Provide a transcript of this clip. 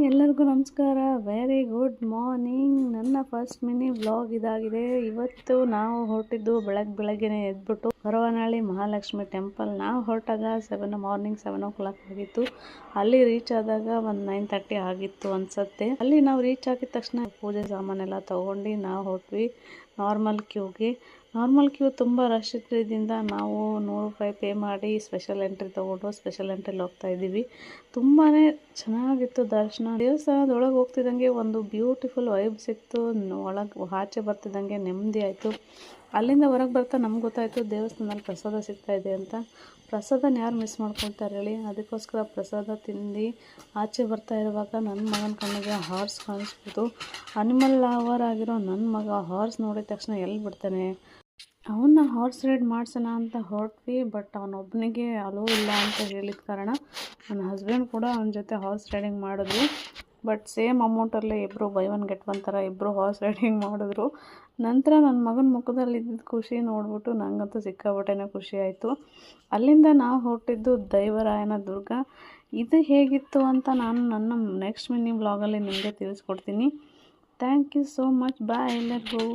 ಎಲ್ಲರಿಗೂ ನಮಸ್ಕಾರ. Very good morning. ನನ್ನ ಫಸ್ಟ್ ಮಿನಿ ವ್ಲಾಗ್ ಇದಾಗಿದೆ. ಇವತ್ತು ನಾವು ಹೊರಟಿದ್ದು ಬೆಳಗ್ಗೆನೆ ಎದ್ಬಿಟ್ಟು ಹೊರವನಹಳ್ಳಿ ಮಹಾಲಕ್ಷ್ಮಿ ಟೆಂಪಲ್. ನಾವು ಹೊರಟಾಗ ಮಾರ್ನಿಂಗ್ 7 o'clock ಆಗಿತ್ತು. ಅಲ್ಲಿ ರೀಚ್ ಆದಾಗ ಒಂದು 9:30 ಆಗಿತ್ತು ಅನ್ಸುತ್ತೆ. ಅಲ್ಲಿ ನಾವು ರೀಚ್ ಆಗಿದ ತಕ್ಷಣ ಪೂಜೆ ಸಾಮಾನೆಲ್ಲ ತಗೊಂಡು ನಾವು ಹೊರಟ್ವಿ ನಾರ್ಮಲ್ ಕ್ಯೂ ತುಂಬ ರಶ್ ಇದ್ರಿಂದ ನಾವು 100 ರೂಪಾಯಿ ಪೇ ಮಾಡಿ ಸ್ಪೆಷಲ್ ಎಂಟ್ರಿ ತೊಗೊಂಡು ಸ್ಪೆಷಲ್ ಎಂಟ್ರಿಲಿ ಹೋಗ್ತಾ ಇದ್ದೀವಿ. ತುಂಬಾ ಚೆನ್ನಾಗಿತ್ತು ದರ್ಶನ. ದೇವಸ್ಥಾನದೊಳಗೆ ಹೋಗ್ತಿದ್ದಂಗೆ ಒಂದು ಬ್ಯೂಟಿಫುಲ್ ವೈಬ್ ಸಿಕ್ತು. ಒಳಗೆ ಆಚೆ ಬರ್ತಿದ್ದಂಗೆ ನೆಮ್ಮದಿ ಆಯಿತು. ಅಲ್ಲಿಂದ ಹೊರಗೆ ಬರ್ತಾ ನಮ್ಗೆ ಗೊತ್ತಾಯಿತು ದೇವಸ್ಥಾನದಲ್ಲಿ ಪ್ರಸಾದ ಸಿಗ್ತಾ ಇದೆ ಅಂತ. ಪ್ರಸಾದನ ಯಾರು ಮಿಸ್ ಮಾಡ್ಕೊಳ್ತಾರೆ ಹೇಳಿ. ಅದಕ್ಕೋಸ್ಕರ ಪ್ರಸಾದ ತಿಂದು ಆಚೆ ಬರ್ತಾ ಇರುವಾಗ ನನ್ನ ಮಗನ ಕಣ್ಣಿಗೆ ಹಾರ್ಸ್ ಕಾಣಿಸ್ಬಿಟ್ಟು. ಅನಿಮಲ್ ಲವರ್ ಆಗಿರೋ ನನ್ನ ಮಗ ಹಾರ್ಸ್ ನೋಡಿದ ತಕ್ಷಣ ಎಲ್ಲಿ ಬಿಡ್ತಾನೆ. ಅವನ್ನ ಹಾರ್ಸ್ ರೈಡ್ ಮಾಡ್ಸೋಣ ಅಂತ ಹೊರಟ್ವಿ. ಬಟ್ ಅವನೊಬ್ಬನಿಗೆ ಅಲೋ ಇಲ್ಲ ಅಂತ ಹೇಳಿದ ಕಾರಣ ನನ್ನ ಹಸ್ಬೆಂಡ್ ಕೂಡ ಅವನ ಜೊತೆ ಹಾರ್ಸ್ ರೈಡಿಂಗ್ ಮಾಡಿದ್ರು. ಬಟ್ ಸೇಮ್ ಅಮೌಂಟಲ್ಲೇ ಇಬ್ಬರು ಬೈ ಒನ್ ಗೆಟ್ ಒನ್ ಥರ ಇಬ್ಬರು ಹಾರ್ಸ್ ರೈಡಿಂಗ್ ಮಾಡಿದ್ರು. ನಂತರ ನನ್ನ ಮಗನ ಮುಖದಲ್ಲಿ ಇದ್ದಿದ್ದು ಖುಷಿ ನೋಡ್ಬಿಟ್ಟು ನನಗಂತೂ ಸಿಕ್ಕಾಪಟ್ಟೆನೇ ಖುಷಿ ಆಯಿತು. ಅಲ್ಲಿಂದ ನಾವು ಹೊರಟಿದ್ದು ದೈವರಾಯನ ದುರ್ಗ. ಇದು ಹೇಗಿತ್ತು ಅಂತ ನಾನು ನನ್ನ ನೆಕ್ಸ್ಟ್ ಮಿನಿ ಬ್ಲಾಗಲ್ಲಿ ನಿಮಗೆ ತಿಳಿಸ್ಕೊಡ್ತೀನಿ. Thank you so much. Bye ಎಲ್ಲರಿಗೂ.